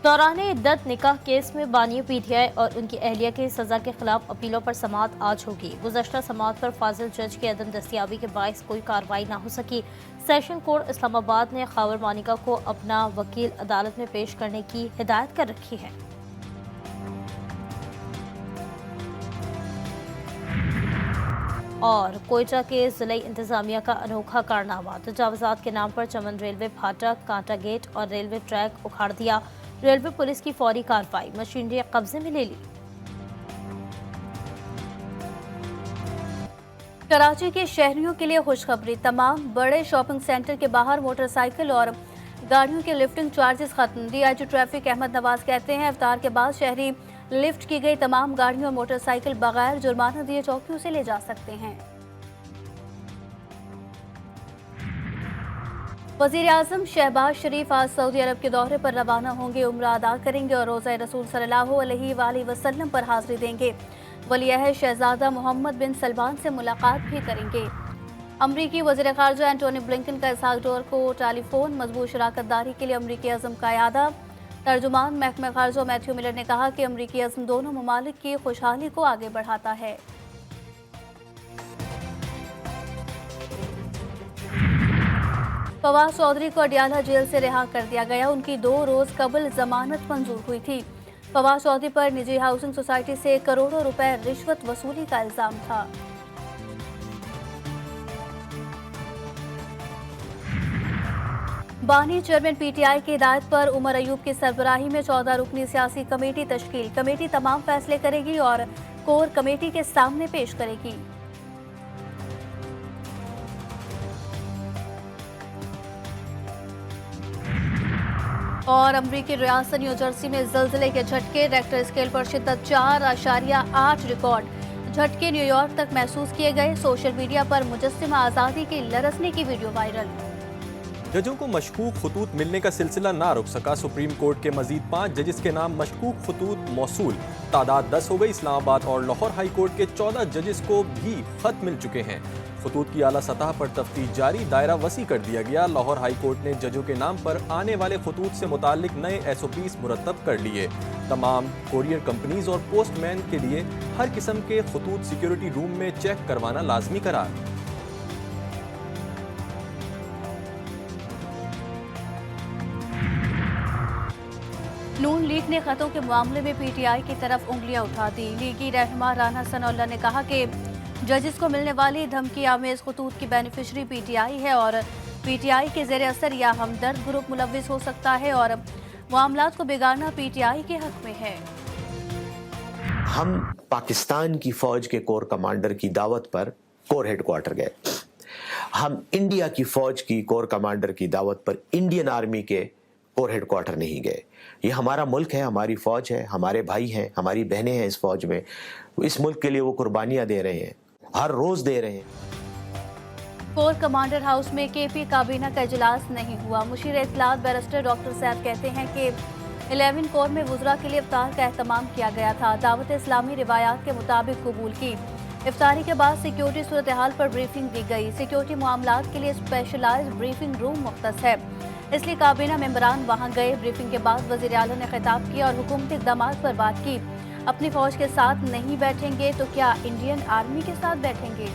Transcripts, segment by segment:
दौरान इद्दत निकाह केस में बानी पीटीआई और उनकी अहलिया की सजा के खिलाफ अपीलों पर समाअत आज होगी। गुज़श्ता समाअत पर फाजिल जज की अदम दस्तियाबी के बायस कोई कार्रवाई न हो सकी। सेशन कोर्ट इस्लामाबाद ने खावर मानिका को अपना वकील अदालत में पेश करने की हिदायत कर रखी है। और कोयटा के जिला इंतजामिया का अनोखा कारनामा, तजावुजात के नाम पर चमन रेलवे फाटक, कांटा गेट और रेलवे ट्रैक उखाड़ दिया। रेलवे पुलिस की फौरी कार्रवाई, मशीनरी कब्जे में ले ली। कराची के शहरियों के लिए खुशखबरी, तमाम बड़े शॉपिंग सेंटर के बाहर मोटरसाइकिल और गाड़ियों के लिफ्टिंग चार्जेस खत्म। डीआईजी ट्रैफिक अहमद नवाज कहते हैं, इफ्तार के बाद शहरी लिफ्ट की गई तमाम गाड़ियों और मोटरसाइकिल बगैर जुर्माना दिए चौकियों से ले जा सकते हैं। वज़ीर आज़म शहबाज शरीफ आज सऊदी अरब के दौरे पर रवाना होंगे, उम्रा अदा करेंगे और रोज़ा रसूल सल्लल्लाहु अलैहि वसल्लम पर हाज़िरी देंगे। वलीअहद शहजादा मोहम्मद बिन सलमान से मुलाकात भी करेंगे। अमरीकी वज़ीर ख़ारजा एंटोनी ब्लिंकन का इसहाक डार को टेलीफोन, मजबूत शराकतदारी के लिए अमरीकी अज़म का यादा। तर्जुमान महकमा ख़ारजा मैथ्यू मिलर ने कहा कि अमरीकी अज़म दोनों ममालिक की खुशहाली को आगे बढ़ाता है। फवाद चौधरी को अडियाला जेल से रिहा कर दिया गया। उनकी 2 रोज कबल जमानत मंजूर हुई थी। फवाद चौधरी पर निजी हाउसिंग सोसाइटी से करोड़ों रुपए रिश्वत वसूली का इल्जाम था। बानी चेयरमैन पीटीआई की हिदायत पर उमर अयूब की सरबराही में 14 रुकनी सियासी कमेटी तश्कील। कमेटी तमाम फैसले करेगी और कोर कमेटी के सामने पेश करेगी। और अमरीकी रियासत न्यू जर्सी में ज़लज़ले के झटके, रेक्टर स्केल पर शिद्दत 4.8 रिकॉर्ड। झटके न्यूयॉर्क तक महसूस किए गए। सोशल मीडिया पर मुजस्सिमा आज़ादी की लरसने की वीडियो वायरल। जजों को मशकूक खतूत मिलने का सिलसिला ना रुक सका। सुप्रीम कोर्ट के मजीद 5 जजेस के नाम मशकूक खतूत मौसूल, तादाद 10 हो गई। इस्लामाबाद और लाहौर हाई कोर्ट के 14 जजेस को भी खत मिल चुके हैं। खतूत की आला सतह पर तफ्तीश जारी, दायरा वसी कर दिया गया। लाहौर हाई कोर्ट ने जजों के नाम पर आने वाले खतूत से मुतालिक नए SOPs मुरतब कर लिए। तमाम कोरियर कंपनीज और पोस्टमैन के लिए हर किस्म के खतूत सिक्योरिटी रूम में चेक करवाना लाजमी करार। नून लीग ने खतों के मामले में पीटीआई की तरफ उंगलियां उठा दी। लीगी रहनुमा राना सनाउल्लाह ने कहा कि जजेस को मिलने वाली धमकी आमेज खतूत की बेनिफिशरी पीटीआई है और पीटीआई के ज़ेर असर या हमदर्द ग्रुप मुलव्विस हो सकता है और मामलात को बिगाड़ना पीटीआई के हक में है। हम पाकिस्तान की फौज के कोर कमांडर की दावत पर कोर हेडक्वार्टर गए। हम इंडिया की फौज की कोर कमांडर की दावत पर इंडियन आर्मी के कोर हेडक्वार्टर नहीं गए। ये हमारा मुल्क है, हमारी फौज है, हमारे भाई हैं, हमारी बहनें हैं इस फौज में। इस मुल्क के लिए वो कुर्बानियां दे रहे हैं, हर रोज दे रहे हैं। कोर कमांडर हाउस में केपी काबीना का इजलास नहीं हुआ। मुशीर इत्तलात बैरिस्टर डॉक्टर सैफ कहते हैं कि 11 कोर में वुज़रा के लिए इफ्तार का एहतमाम किया गया था। दावत इस्लामी रिवायात के मुताबिक कबूल की। इफ्तारी के बाद सिक्योरिटी सूरत हाल पर ब्रीफिंग दी गई। सिक्योरिटी मामलात के लिए स्पेशलाइज्ड ब्रीफिंग रूम मुख्तस है, इसलिए काबीना मेंबरान वहां गए। ब्रीफिंग के बाद वज़ीर आला ने खिताब किया और हुकूमती इक़दामात पर बात की। अपनी फौज के साथ नहीं बैठेंगे तो क्या इंडियन आर्मी के साथ बैठेंगे?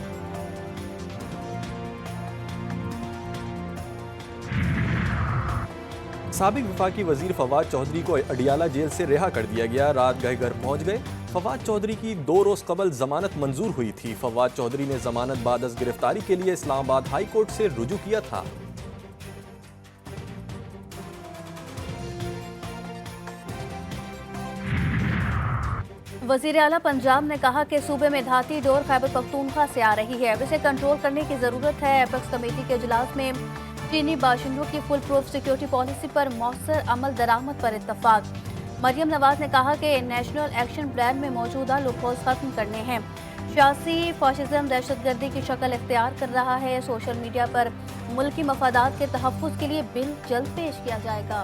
साबिक वफाकी वजीर फवाद चौधरी को अडियाला जेल से रिहा कर दिया गया। रात गए घर पहुंच गए। फवाद चौधरी की 2 रोज कबल जमानत मंजूर हुई थी। फवाद चौधरी ने जमानत बाद अज गिरफ्तारी के लिए इस्लामाबाद हाई कोर्ट से रुजू किया था। वज़ीर आला पंजाब ने कहा कि सूबे में धाती डोर खैबर पख्तूनख्वा से आ रही है, इसे कंट्रोल करने की जरूरत है। एपेक्स कमेटी के इजलास में चीनी बाशिंदों की फुल प्रूफ सिक्योरिटी पॉलिसी पर मौसर अमल दरामद पर इत्तफाक। मरियम नवाज ने कहा कि नेशनल एक्शन प्लान में मौजूदा लूपहोल्स खत्म करने हैं। सियासी फाशिज्म दहशतगर्दी की शक्ल इख्तियार कर रहा है। सोशल मीडिया पर मुल्की मफादात के तहफ़्फ़ुज़ के लिए बिल जल्द पेश किया जाएगा।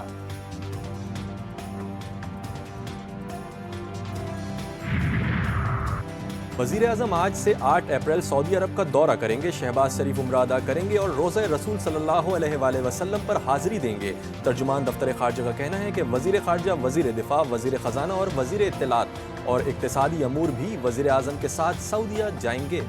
वजीर आजम आज से 8 अप्रैल सऊदी अरब का दौरा करेंगे। शहबाज शरीफ उम्रा अदा करेंगे और रोज़ा रसूल सल्लल्लाहु अलैहि वसल्लम पर हाजिरी देंगे। तर्जुमान दफ्तर खारजा का कहना है कि वजीर खारजा, वजीर दिफा, वजीर खजाना और वजीर इत्तलात और इक्तिसादी अमूर भी वजीर आजम के साथ सऊदीया जाएंगे।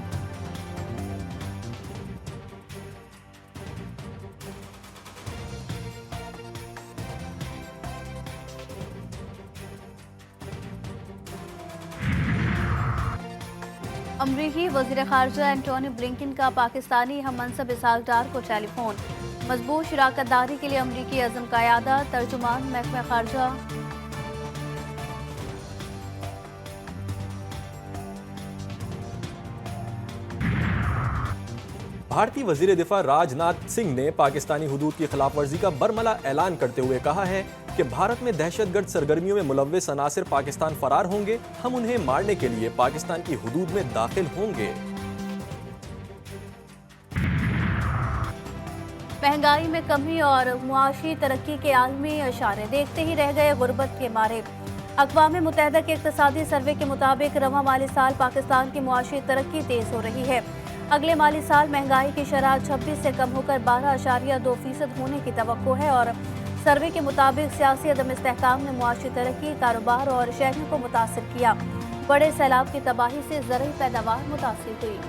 अमरीकी वज़ीर ख़ारजा एंटोनी ब्लिंकन का पाकिस्तानी हम मनसब इसहाक डार को टेलीफोन। मजबूत शराकत दारी के लिए अमरीकी अज़म का यादा। तर्जुमान महकमा ख़ारजा। भारतीय वजीर दिफा राजनाथ सिंह ने पाकिस्तानी हुदूद की खिलाफ वर्जी का बरमला ऐलान करते हुए कहा है कि भारत में दहशतगर्द सरगर्मियों में मुलव्विस अनासिर पाकिस्तान फरार होंगे। हम उन्हें मारने के लिए पाकिस्तान की हुदूद में दाखिल होंगे। महंगाई में कमी और मुआशी तरक्की के आलमी इशारे देखते ही रह गए गुर्बत के मारे। अक़वाम मुत्तहिदा के इक़्तिसादी सर्वे के मुताबिक रवां माली साल पाकिस्तान की मुआशी तरक्की तेज हो रही है। अगले माली साल महंगाई की शरह 26 से कम होकर 12.2% होने की तवक्को है और सर्वे के मुताबिक सियासी अदम इस्तेहकाम ने मुआशी तरक्की, कारोबार और शहरियों को मुतासिर किया। बड़े सैलाब की तबाही से ज़रूरी पैदावार मुतासिर हुई।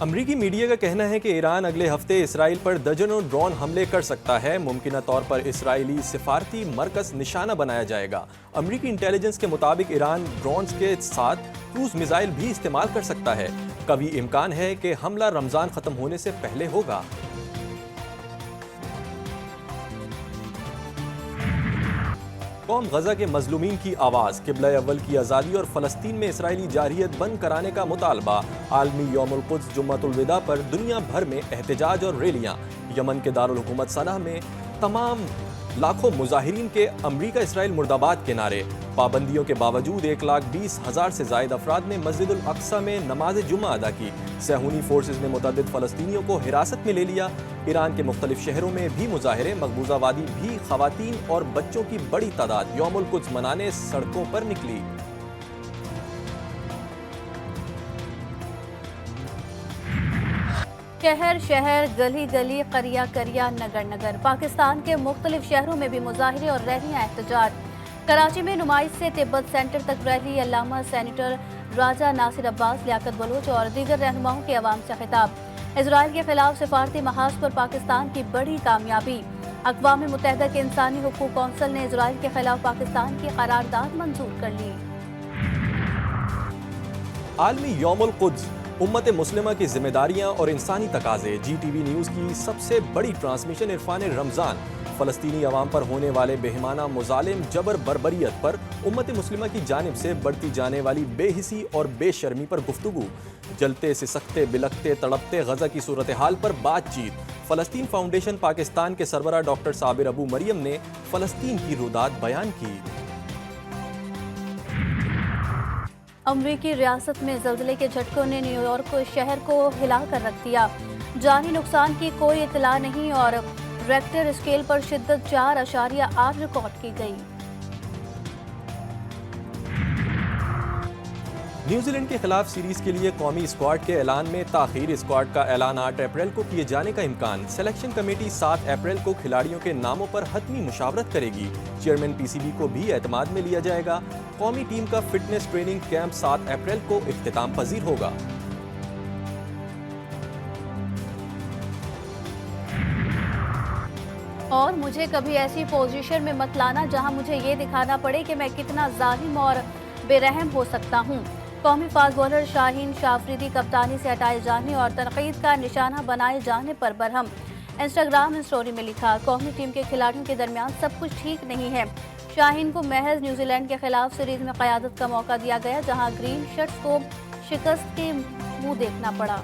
अमरीकी मीडिया का कहना है कि ईरान अगले हफ्ते इसराइल पर दर्जनों ड्रोन हमले कर सकता है। मुमकिन तौर पर इसराइली सिफारती मरकज निशाना बनाया जाएगा। अमरीकी इंटेलिजेंस के मुताबिक ईरान ड्रोन्स के साथ क्रूज मिसाइल भी इस्तेमाल कर सकता है। कभी इम्कान है कि हमला रमजान खत्म होने से पहले होगा। कौम गजा के मजलूमीन की आवाज़, किबला अव्वल की आज़ादी और फ़लस्तीन में इसराइली जारहियत बंद कराने का मुतालबा। आलमी यौमुल कुद्स जुम्मतुल विदा पर दुनिया भर में एहतजाज और रैलियाँ। यमन के दारुल हुकूमत सनआ में तमाम लाखों मुजाहिरीन के अमरीका इसराइल मुर्दाबाद के नारे। पाबंदियों के बावजूद 1,20,000 से ज़ायद अफराद ने मस्जिदुल अक्सा में नमाज जुम्मा अदा की। सहूनी फोर्सेज ने मुतअद्दिद फ़लस्तीनियों को हिरासत में ले लिया। ईरान के मुख्तलिफ शहरों में भी मुजाहिरे। मकबूजा वादी भी ख़वातीन और बच्चों की बड़ी तादाद यौमुल कुद्स मनाने सड़कों पर निकली। शहर शहर, गली गली, करिया करिया, नगर नगर, पाकिस्तान के मुख्तलिफ शहरों में भी मुजाहिरे और रैलियां एहतजाज। कराची में नुमाइश से तिब्बत सेंटर तक रैली। अल्लामा सेनेटर राजा नासिर अब्बास, लियाकत बलोच और दीगर रहनुमाओं के अवाम से खिताब। इजराइल के खिलाफ सिफारती महाज पर पाकिस्तान की बड़ी कामयाबी। अक़वाम मुत्तहिदा के इंसानी हुकूक कौंसिल ने इजराइल के खिलाफ पाकिस्तान की करारदाद मंजूर कर ली। आलमी यौमुल कुद्स, उम्मत मुस्लिमा की जिम्मेदारियां और इंसानी तकाजे। GTV न्यूज़ की सबसे बड़ी ट्रांसमिशन इरफान रमज़ान। फ़लस्तीनी अवाम पर होने वाले बेहिमाना मुजालिम जबर बरबरियत पर उम्मत मुस्लिमा की जानिब से बढ़ती जाने वाली बेहिसी और बेशर्मी पर गुफ्तगू। जलते सिसकते बिलकते तड़पते गजा की सूरत हाल पर बातचीत। फ़लस्तीन फाउंडेशन पाकिस्तान के सरबराह डॉक्टर साबिर अबू मरियम ने फ़लस्तीन की रुदात बयान की। अमरीकी रियासत में ज़ल्ज़ले के झटकों ने न्यूयॉर्क शहर को हिला कर रख दिया। जानी नुकसान की कोई इतला नहीं और रेक्टर स्केल पर शिद्दत 4.8 रिकॉर्ड की गई। न्यूजीलैंड के खिलाफ सीरीज के लिए कौमी स्क्वाड के ऐलान में ताखीर। स्क्वाड का ऐलान 8 अप्रैल को किए जाने का इम्कान। सिलेक्शन कमेटी 7 अप्रैल को खिलाड़ियों के नामों पर हतमी मुशावरत करेगी। चेयरमैन PCB को भी एतमाद में लिया जाएगा। कौमी टीम का फिटनेस ट्रेनिंग कैंप 7 अप्रैल को इख्तिताम पजीर होगा। और मुझे कभी ऐसी पोजीशन में मत लाना जहां मुझे ये दिखाना पड़े कि मैं कितना जालिम और बेरहम हो सकता हूं। कौमी फास्ट बॉलर शाहीन शाफरीदी कप्तानी से हटाए जाने और तनकीद का निशाना बनाए जाने पर बरहम। इंस्टाग्राम स्टोरी में लिखा, कौमी टीम के खिलाड़ियों के दरमियान सब कुछ ठीक नहीं है। शाहीन को महज न्यूजीलैंड के खिलाफ सीरीज में क़यादत का मौका दिया गया, जहां ग्रीन शर्ट्स को शिकस्त के मुंह देखना पड़ा।